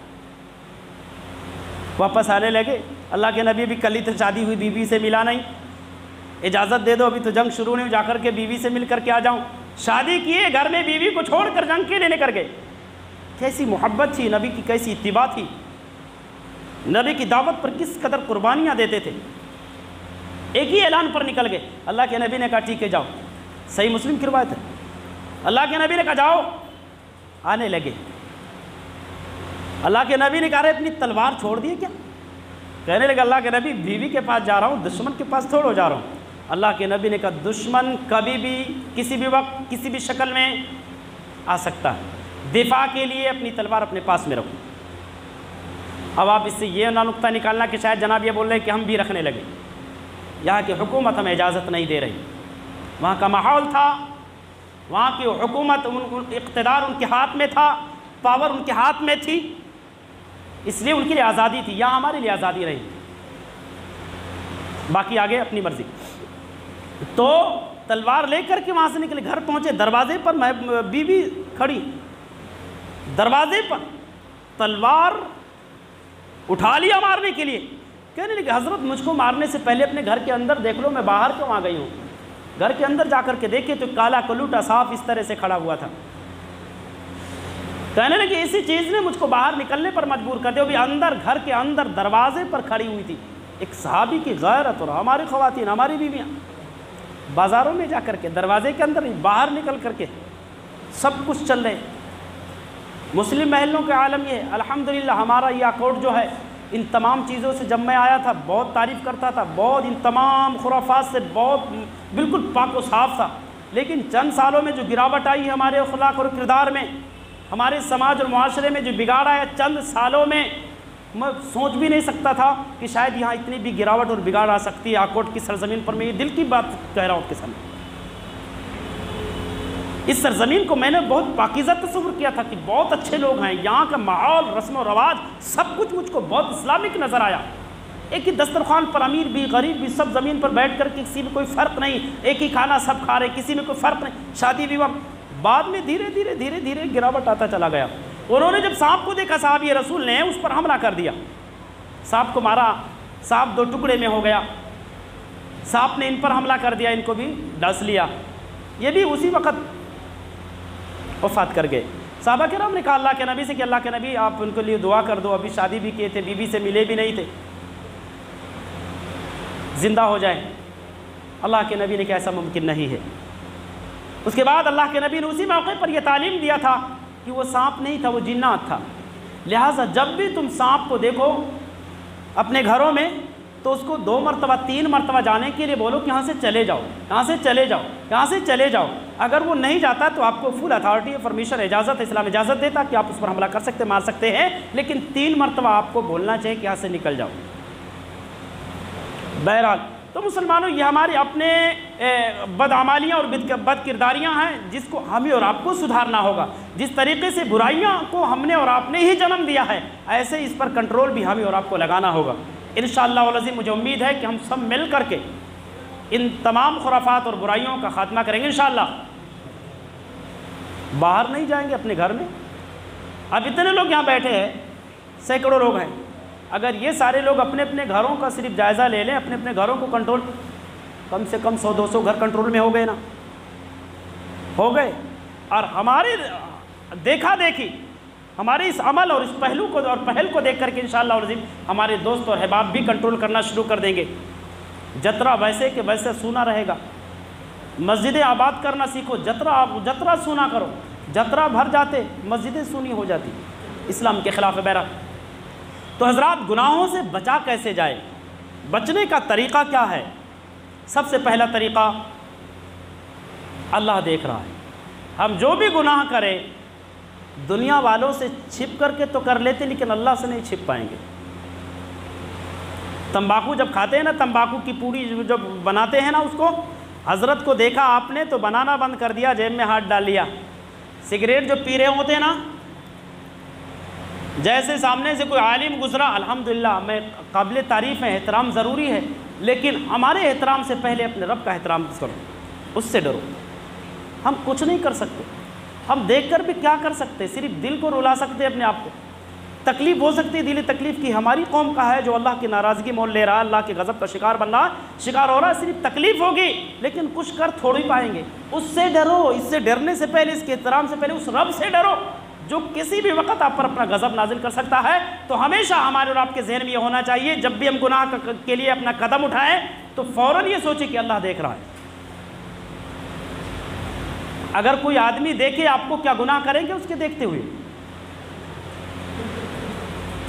واپس آنے لگے، اللہ کے نبی بھی کل ہی تو شادی ہوئی، بیوی سے ملا نہیں، اجازت دے دو، ابھی تو جنگ شروع نہیں، جا کر کے بیوی سے مل کر کے آ جاؤں۔ شادی کیے، گھر میں بیوی کو چھوڑ کر جنگ کے لیے نکل گئے۔ کیسی محبت تھی نبی کی، کیسی اتباع تھی، نبی کی دعوت پر کس قدر قربانیاں دیتے تھے۔ ایک ہی اعلان پر نکل گئے، اللہ کے نبی نے کہا ٹھیک ہے جاؤ، صحیح مسلم کی روایت ہے، اللہ کے نبی نے کہا جاؤ، آنے لگے۔ اللہ کے نبی نے کہا رہے اپنی تلوار چھوڑ دیے کیا؟ کہنے لگے اللہ کے نبی بیوی کے پاس جا رہا ہوں، دشمن کے پاس تھوڑو جا رہا ہوں۔ اللہ کے نبی نے کہا دشمن کبھی بھی، کسی بھی وقت، کسی بھی شکل میں آ سکتا ہے، دفاع کے لیے اپنی تلوار اپنے پاس میں رکھو۔ اب آپ اس سے یہ نہ نقطہ نکالنا کہ شاید جناب یہ بول رہے ہیں کہ ہم بھی رکھنے لگے، یہاں کی حکومت ہمیں اجازت نہیں دے رہی، وہاں کا ماحول تھا، وہاں کی حکومت، اقتدار ان کے ہاتھ میں تھا، پاور ان کے ہاتھ میں تھی، اس لیے ان کے لیے آزادی تھی، یہاں ہمارے لیے آزادی رہی، باقی آگے اپنی مرضی۔ تو تلوار لے کر کے وہاں سے نکلے، گھر پہنچے، دروازے پر بیوی کھڑی، دروازے پر تلوار اٹھا لیا مارنے کے لیے۔ کہنے لگے حضرت مجھ کو مارنے سے پہلے اپنے گھر کے اندر دیکھ لو، میں باہر کیوں آ گئی ہوں؟ گھر کے اندر جا کر کے دیکھے تو کالا کلوٹا صاف اس طرح سے کھڑا ہوا تھا۔ کہنے لگے اسی چیز نے مجھ کو باہر نکلنے پر مجبور کر دیا، بھی اندر، گھر کے اندر دروازے پر کھڑی ہوئی تھی۔ ایک صحابی کی غیرت، اور ہماری خواتین، ہماری بیویاں بازاروں میں جا کر کے دروازے کے اندر نہیں، باہر نکل کر کے سب کچھ چل رہے۔ مسلم محلوں کے عالم یہ ہے، الحمدللہ ہمارا یہ اکاؤنٹ جو ہے ان تمام چیزوں سے جب میں آیا تھا بہت تعریف کرتا تھا، بہت ان تمام خرافات سے بہت بالکل پاک و صاف تھا، لیکن چند سالوں میں جو گراوٹ آئی ہے ہمارے اخلاق اور کردار میں، ہمارے سماج اور معاشرے میں جو بگاڑ آیا چند سالوں میں، میں سوچ بھی نہیں سکتا تھا کہ شاید یہاں اتنی بھی گراوٹ اور بگاڑ آ سکتی ہے آکوٹ کی سرزمین پر۔ میں یہ دل کی بات کہہ رہا ہوں آپ کے سامنے، اس سرزمین کو میں نے بہت پاکیزہ تصور کیا تھا کہ بہت اچھے لوگ ہیں، یہاں کا ماحول، رسم و رواج، سب کچھ مجھ کو بہت اسلامک نظر آیا۔ ایک ہی دسترخوان پر امیر بھی غریب بھی سب زمین پر بیٹھ کر کے، کسی میں کوئی فرق نہیں، ایک ہی کھانا سب کھا رہے، کسی میں کوئی فرق نہیں، شادی بیوہ بعد میں دھیرے دھیرے گراوٹ آتا چلا گیا۔ انہوں نے جب سانپ کو دیکھا صحابی رسول نے، اس پر حملہ کر دیا، سانپ کو مارا، سانپ 2 ٹکڑے میں ہو گیا، سانپ نے ان پر حملہ کر دیا، ان کو بھی ڈس لیا، یہ بھی اسی وقت وفات کر گئے۔ صحابہ کرام نے کہا اللہ کے نبی سے کہ اللہ کے نبی آپ ان کے لیے دعا کر دو، ابھی شادی بھی کیے تھے، بیوی سے ملے بھی نہیں تھے، زندہ ہو جائیں۔ اللہ کے نبی نے کہا ایسا ممکن نہیں ہے۔ اس کے بعد اللہ کے نبی نے اسی موقع پر یہ تعلیم دیا تھا کہ وہ سانپ نہیں تھا، وہ جنات تھا، لہٰذا جب بھی تم سانپ کو دیکھو اپنے گھروں میں تو اس کو 2 مرتبہ 3 مرتبہ جانے کے لیے بولو کہ یہاں سے چلے جاؤ، یہاں سے چلے جاؤ، یہاں سے چلے جاؤ۔ اگر وہ نہیں جاتا تو آپ کو فل اتھارٹی ہے، پرمیشن، اجازت، اسلام اجازت دیتا کہ آپ اس پر حملہ کر سکتے، مار سکتے ہیں، لیکن 3 مرتبہ آپ کو بولنا چاہیے کہ یہاں سے نکل جاؤ۔ بہرحال تو مسلمانوں یہ ہماری اپنے بدعمالیاں اور بد کرداریاں ہیں جس کو ہمیں اور آپ کو سدھارنا ہوگا۔ جس طریقے سے برائیاں کو ہم نے اور آپ نے ہی جنم دیا ہے، ایسے اس پر کنٹرول بھی ہمیں اور آپ کو لگانا ہوگا۔ انشاءاللہ العظیم مجھے امید ہے کہ ہم سب مل کر کے ان تمام خرافات اور برائیوں کا خاتمہ کریں گے انشاءاللہ۔ باہر نہیں جائیں گے اپنے گھر میں۔ اب اتنے لوگ یہاں بیٹھے ہیں، سینکڑوں لوگ ہیں، اگر یہ سارے لوگ اپنے اپنے گھروں کا صرف جائزہ لے لیں، اپنے اپنے گھروں کو کنٹرول، کم سے کم 100-200 گھر کنٹرول میں ہو گئے نا، ہو گئے۔ اور ہمارے دیکھا دیکھی، ہمارے اس عمل اور اس پہلو کو اور پہل کو دیکھ کر کے انشاءاللہ العظیم ہمارے دوست اور احباب بھی کنٹرول کرنا شروع کر دیں گے۔ جترا ویسے کہ ویسے سونا رہے گا۔ مسجدیں آباد کرنا سیکھو، جترا سونا کرو، جترا بھر جاتے، مسجدیں سونی ہو جاتی، اسلام کے خلاف ہے۔ بہرحال تو حضرات گناہوں سے بچا کیسے جائے؟ بچنے کا طریقہ کیا ہے؟ سب سے پہلا طریقہ، اللہ دیکھ رہا ہے۔ ہم جو بھی گناہ کریں دنیا والوں سے چھپ کر کے تو کر لیتے، لیکن اللہ سے نہیں چھپ پائیں گے۔ تمباکو جب کھاتے ہیں نا، تمباکو کی پوڑی جب بناتے ہیں نا، اس کو حضرت کو دیکھا آپ نے تو بنانا بند کر دیا، جیب میں ہاتھ ڈال لیا۔ سگریٹ جو پی رہے ہوتے ہیں نا، جیسے سامنے سے کوئی عالم گزرا، الحمدللہ میں قابل تعریف ہے، احترام ضروری ہے، لیکن ہمارے احترام سے پہلے اپنے رب کا احترام کرو، اس سے ڈرو۔ ہم کچھ نہیں کر سکتے، ہم دیکھ کر بھی کیا کر سکتے؟ صرف دل کو رلا سکتے، اپنے آپ کو تکلیف ہو سکتی ہے، دل تکلیف کی ہماری قوم کا ہے جو اللہ کی ناراضگی مول لے رہا ہے، اللہ کے غضب کا شکار بن رہا، شکار ہو رہا ہے، صرف تکلیف ہوگی، لیکن کچھ کر تھوڑی پائیں گے۔ اس سے ڈرو، اس سے ڈرنے سے پہلے، اس کے احترام سے پہلے اس رب سے ڈرو جو کسی بھی وقت آپ پر اپنا غضب نازل کر سکتا ہے۔ تو ہمیشہ ہمارے اور آپ کے ذہن میں یہ ہونا چاہیے، جب بھی ہم گناہ کے لیے اپنا قدم اٹھائیں تو فوراً یہ سوچیں کہ اللہ دیکھ رہا ہے۔ اگر کوئی آدمی دیکھے آپ کو، کیا گناہ کریں گے اس کے دیکھتے ہوئے؟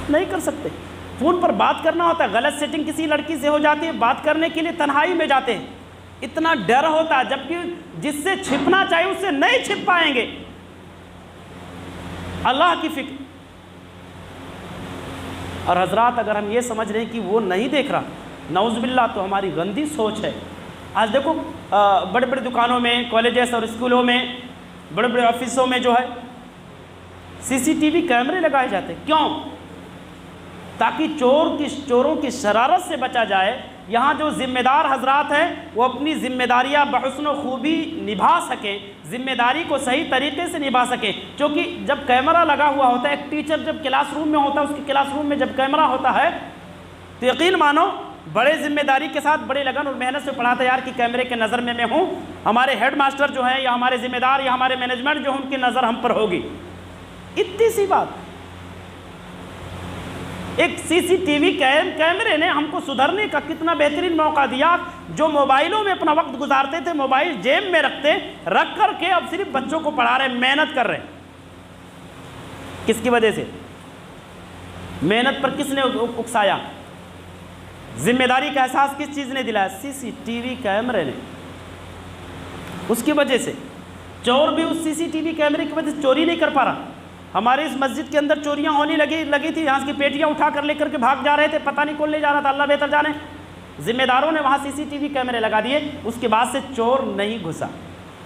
نہیں کر سکتے۔ فون پر بات کرنا ہوتا ہے، غلط سیٹنگ کسی لڑکی سے ہو جاتی ہے، بات کرنے کے لیے تنہائی میں جاتے ہیں، اتنا ڈر ہوتا ہے، جبکہ جس سے چھپنا چاہیے اس سے نہیں چھپ پائیں گے۔ اللہ کی فکر۔ اور حضرات اگر ہم یہ سمجھ رہے ہیں کہ وہ نہیں دیکھ رہا، نعوذ باللہ، تو ہماری گندی سوچ ہے۔ آج دیکھو بڑے بڑے دکانوں میں، کالجز اور اسکولوں میں، بڑے بڑے آفسوں میں جو ہے CCTV کیمرے لگائے جاتے ہیں۔ کیوں؟ تاکہ چوروں کی شرارت سے بچا جائے۔ یہاں جو ذمہ دار حضرات ہیں وہ اپنی ذمہ داریاں بحسن و خوبی نبھا سکیں، ذمہ داری کو صحیح طریقے سے نبھا سکیں۔ کیونکہ جب کیمرہ لگا ہوا ہوتا ہے، ایک ٹیچر جب کلاس روم میں ہوتا ہے، اس کے کلاس روم میں جب کیمرہ ہوتا ہے تو یقین مانو بڑے ذمہ داری کے ساتھ، بڑے لگن اور محنت سے پڑھاتا ہے یار کہ کیمرے کے نظر میں ہوں، ہمارے ہیڈ ماسٹر جو ہیں یا ہمارے ذمہ دار یا ہمارے مینجمنٹ جو ان کی نظر ہم پر ہوگی۔ اتنی سی بات، ایک CCTV کیمرے نے ہم کو سدھرنے کا کتنا بہترین موقع دیا۔ جو موبائلوں میں اپنا وقت گزارتے تھے، موبائل جیب میں رکھ کر کے اب صرف بچوں کو پڑھا رہے ہیں، محنت کر رہے ہیں۔ کس کی وجہ سے؟ محنت پر کس نے اکسایا؟ ذمہ داری کا احساس کس چیز نے دلایا؟ CCTV کیمرے نے۔ اس کی وجہ سے چور بھی اس CCTV کیمرے کی وجہ سے چوری نہیں کر پا رہا۔ ہمارے اس مسجد کے اندر چوریاں ہونے لگی تھی، یہاں کی پیٹیاں اٹھا کر لے کر کے بھاگ جا رہے تھے، پتہ نہیں کون لے جا رہا تھا، اللہ بہتر جانے۔ ذمہ داروں نے وہاں CCTV کیمرے لگا دیے، اس کے بعد سے چور نہیں گھسا۔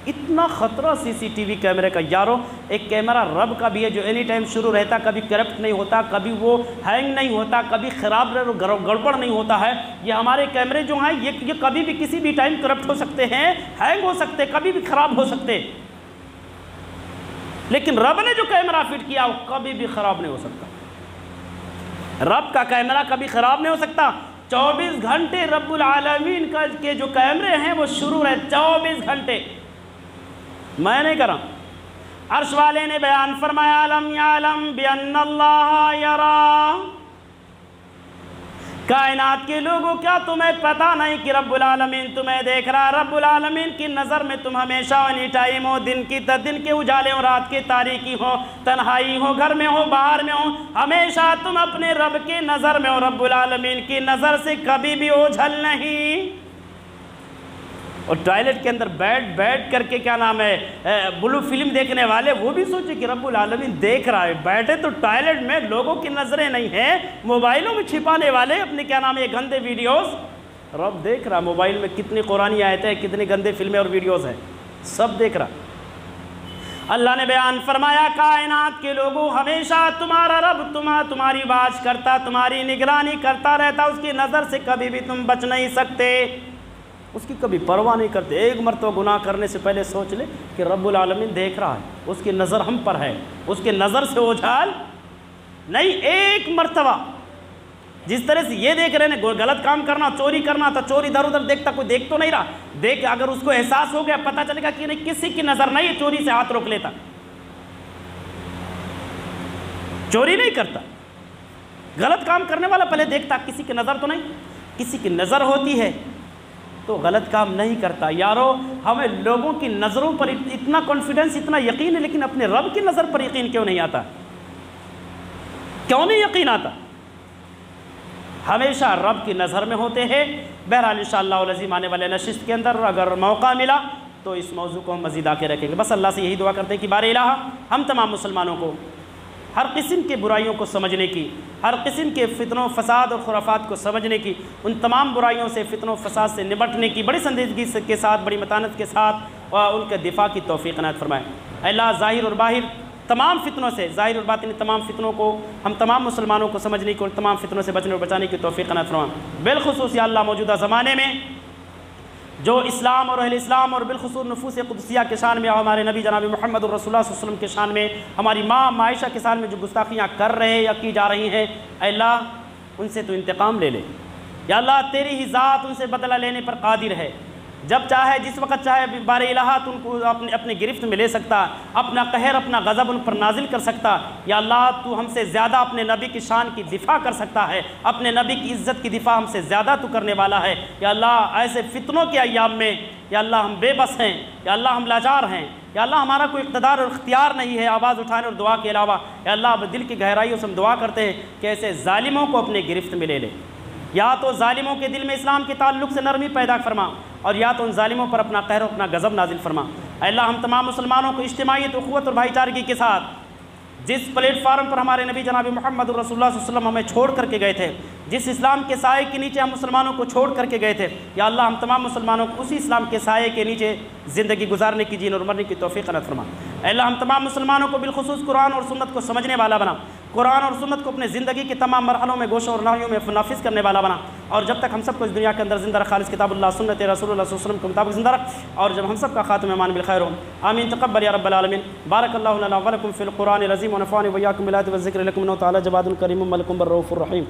اتنا خطرہ CCTV کیمرے کا یارو۔ ایک کیمرہ رب کا بھی ہے جو اینی ٹائم شروع رہتا، کبھی کرپٹ نہیں ہوتا، کبھی وہ ہینگ نہیں ہوتا، کبھی خراب گڑبڑ نہیں ہوتا ہے۔ یہ ہمارے کیمرے جو ہیں یہ کبھی بھی کسی بھی ٹائم کرپٹ ہو سکتے ہیں، ہینگ ہو سکتے، کبھی بھی خراب ہو سکتے۔ لیکن رب نے جو کیمرہ فٹ کیا وہ کبھی بھی خراب نہیں ہو سکتا، رب کا کیمرہ کبھی خراب نہیں ہو سکتا۔ 24 گھنٹے رب العالمین کے جو کیمرے ہیں وہ شروع ہے، 24 گھنٹے۔ میں نہیں کر رہا، عرش والے نے بیان فرمایا الم یعلم بان اللہ یری، کائنات کے لوگوں کیا تمہیں پتہ نہیں کہ رب العالمین تمہیں دیکھ رہا؟ رب العالمین کی نظر میں تم ہمیشہ اینی ٹائم ہو، دن کے اجالے ہو، رات کی تاریکی ہو، تنہائی ہو، گھر میں ہو، باہر میں ہو، ہمیشہ تم اپنے رب کی نظر میں ہو۔ رب العالمین کی نظر سے کبھی بھی اوجھل نہیں۔ اور ٹوائلٹ کے اندر بیٹھ کر کے کیا نام ہے بلو فلم دیکھنے والے وہ بھی سوچے کہ رب العالمین دیکھ رہا ہے، بیٹھے تو ٹوائلٹ میں، لوگوں کی نظریں نہیں ہیں، موبائلوں میں چھپانے والے اپنے کیا نام ہے گندے ویڈیوز، رب دیکھ رہا موبائل میں کتنی قرآنی آیتیں ہیں، کتنی گندے فلمیں اور ویڈیوز ہیں، سب دیکھ رہا۔ اللہ نے بیان فرمایا کائنات کے لوگوں ہمیشہ تمہارا رب تمہاری واچ کرتا، تمہاری نگرانی کرتا رہتا، اس کی نظر سے کبھی بھی تم بچ نہیں سکتے، اس کی کبھی پرواہ نہیں کرتے۔ ایک مرتبہ گناہ کرنے سے پہلے سوچ لے کہ رب العالمین دیکھ رہا ہے، اس کی نظر ہم پر ہے، اس کی نظر سے اوجھال نہیں۔ ایک مرتبہ جس طرح سے یہ دیکھ رہے ہیں غلط کام کرنا، چوری کرنا تھا، چوری ادھر ادھر دیکھتا، کوئی دیکھ تو نہیں رہا، دیکھ اگر اس کو احساس ہو گیا، پتہ چلے گا کہ نہیں کسی کی نظر نہیں، چوری سے ہاتھ روک لیتا، چوری نہیں کرتا۔ غلط کام کرنے والا پہلے دیکھتا کسی کی نظر تو نہیں، کسی کی نظر ہوتی ہے تو غلط کام نہیں کرتا۔ یارو ہمیں لوگوں کی نظروں پر اتنا کانفیڈنس، اتنا یقین ہے، لیکن اپنے رب کی نظر پر یقین کیوں نہیں آتا؟ کیوں نہیں یقین آتا؟ ہمیشہ رب کی نظر میں ہوتے ہیں۔ بہرحال انشاءاللہ العظیم آنے والے نشست کے اندر اگر موقع ملا تو اس موضوع کو ہم مزید آ کے رکھیں گے۔ بس اللہ سے یہی دعا کرتے ہیں کہ بار الہ ہم تمام مسلمانوں کو ہر قسم کے برائیوں کو سمجھنے کی، ہر قسم کے فتنوں فساد اور خرافات کو سمجھنے کی، ان تمام برائیوں سے فتنوں فساد سے نمٹنے کی بڑی سنجیدگی کے ساتھ، بڑی متانت کے ساتھ اور ان کے دفاع کی توفیق عنایت فرمائے۔ اللہ ظاہر اور باہر تمام فتنوں سے، ظاہر اور باطنی تمام فتنوں کو ہم تمام مسلمانوں کو سمجھنے کی اور تمام فتنوں سے بچنے اور بچانے کی توفیق عنایت فرمائے۔ بالخصوص یا اللہ موجودہ زمانے میں جو اسلام اور اہل اسلام اور بالخصوص نفوس قدسیہ کے شان میں اور ہمارے نبی جناب محمد رسول اللہ صلی اللہ علیہ وسلم کے شان میں، ہماری ماں عائشہ کے شان میں جو گستاخیاں کر رہے یا کی جا رہی ہیں، اے اللہ ان سے تو انتقام لے لے۔ یا اللہ تیری ہی ذات ان سے بدلہ لینے پر قادر ہے، جب چاہے جس وقت چاہے بار الہ تو ان کو اپنے گرفت میں لے سکتا، اپنا قہر اپنا غضب ان پر نازل کر سکتا۔ یا اللہ تو ہم سے زیادہ اپنے نبی کی شان کی دفاع کر سکتا ہے، اپنے نبی کی عزت کی دفاع ہم سے زیادہ تو کرنے والا ہے۔ یا اللہ ایسے فتنوں کے ایام میں یا اللہ ہم بے بس ہیں، یا اللہ ہم لاچار ہیں، یا اللہ ہمارا کوئی اقتدار اور اختیار نہیں ہے آواز اٹھانے اور دعا کے علاوہ۔ یا اللہ اب دل کی گہرائیوں سے ہم دعا کرتے ہیں کہ ایسے ظالموں کو اپنے گرفت میں لے لے، یا تو ظالموں کے دل میں اسلام کے تعلق سے نرمی پیدا فرما، اور یا تو ان ظالموں پر اپنا قہر و اپنا غضب نازل فرما۔ اے اللہ ہم تمام مسلمانوں کو اجتماعیت، اخوت اور بھائی چارگی کے ساتھ جس پلیٹ فارم پر ہمارے نبی جناب محمد رسول اللہ صلی اللہ علیہ وسلم ہمیں چھوڑ کر کے گئے تھے، جس اسلام کے سائے کے نیچے ہم مسلمانوں کو چھوڑ کر کے گئے تھے، یا اللہ ہم تمام مسلمانوں کو اسی اسلام کے سائے کے نیچے زندگی گزارنے کی، جین اور مرنے کی توفیق عنایت فرما۔ اے اللہ ہم تمام مسلمانوں کو بالخصوص قرآن اور سنت کو سمجھنے والا بنا، قرآن اور سنت کو اپنے زندگی کے تمام مرحلوں میں گوشوں اور ناحیوں میں نافذ کرنے والا بنا، اور جب تک ہم سب کو اس دنیا کے اندر زندہ رکھ، خالص کتاب اللہ سنت رسول اللہ صلی اللہ علیہ وسلم کے مطابق زندہ رکھ، اور جب ہم سب کا خاتمہ ایمان بالخیر ہو، آمین تقبل یا رب العالمین۔ بارک اللہ لنا ولکم فی القرآن العظیم ونفعني وإياكم بالآيات والذکر لکم انہ تعالی جواد کریم ملک رؤوف رحیم۔